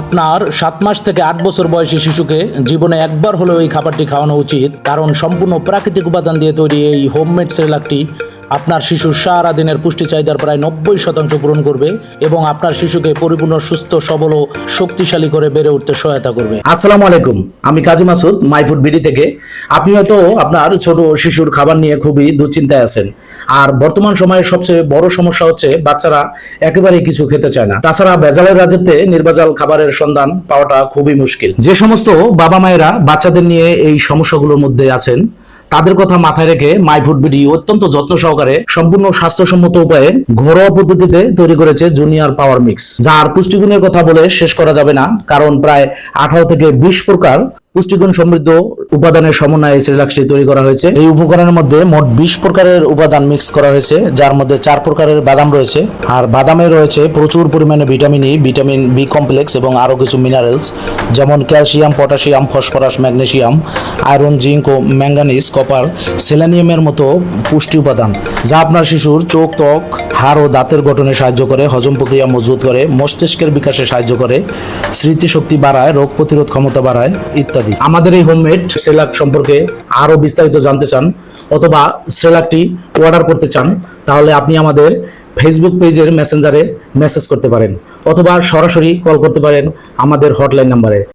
আপনার 7 মাস থেকে 8 বছর বয়সী শিশুকে জীবনে একবার হলেও এই খাবারটি খাওয়ানো উচিত, কারণ সম্পূর্ণ প্রাকৃতিক উপাদান দিয়ে তৈরি এই হোমমেড সেরেলাকটি আপনার শিশুর সারা দিনের পুষ্টি চাহিদার প্রায় 90% পূরণ করবে এবং আপনার শিশুকে পরিপূর্ণ সুস্থ সবল ও শক্তিশালী করে বেড়ে উঠতে সহায়তা করবে। আসসালামু আলাইকুম, আমি কাজী মাসুদ মাইফুড বিডি থেকে। আপনি হয়তো আপনার ছোট শিশুর খাবার নিয়ে খুবই দুশ্চিন্তায় আছেন। আর বর্তমান সময়ে সবচেয়ে বড় সমস্যা হচ্ছে বাচ্চারা একেবারেই কিছু খেতে চায় না। তাছাড়া ভেজালের রাজ্যে নির্ভেজাল খাবারের সন্ধান পাওয়াটা খুবই মুশকিল। যে সমস্ত বাবা মায়েরা বাচ্চাদের নিয়ে এই সমস্যাগুলোর মধ্যে আছেন, তাদের কথা মাথায় রেখে মাইফুড বিডি অত্যন্ত যত্ন সহকারে সম্পূর্ণ স্বাস্থ্যসম্মত উপায়ে ঘরোয়া পদ্ধতিতে তৈরি করেছে জুনিয়র পাওয়ার মিক্স, যার পুষ্টিগুণের কথা বলে শেষ করা যাবে না, কারণ প্রায় 18 থেকে 20 প্রকার পুষ্টিগুণ সমৃদ্ধ উপাদানের সমন্বয়ে এই সেরেলাকটি তৈরি করা হয়েছে। এই উপকরণের মধ্যে মোট 20 প্রকারের উপাদান মিক্স করা হয়েছে, যার মধ্যে 4 প্রকারের বাদাম রয়েছে। আর বাদামে রয়েছে প্রচুর পরিমাণে vitamin E, vitamin B complex এবং আরো কিছু মিনারেলস, যেমন calcium, potassium, phosphorus, magnesium, iron, zinc ও ম্যাঙ্গানিজ, কপার, সেলেনিয়ামের মতো পুষ্টি উপাদান, যা আপনার শিশুর চোখ, ত্বক, হাড় ও দাঁতের গঠনে সাহায্য করে, হজম প্রক্রিয়া মজবুত করে, মস্তিষ্কের বিকাশে সাহায্য করে, স্মৃতিশক্তি বাড়ায়, রোগ প্রতিরোধ ক্ষমতা বাড়ায় ইত্যাদি। আমাদের এই হোমমেড সেরেলাক সম্পর্কে আরো বিস্তারিত জানতে চান অথবা সেরেলাকটি অর্ডার করতে চান, তাহলে আপনি আমাদের ফেসবুক পেজের মেসেঞ্জারে মেসেজ করতে পারেন অথবা সরাসরি কল করতে পারেন আমাদের হটলাইন নাম্বারে।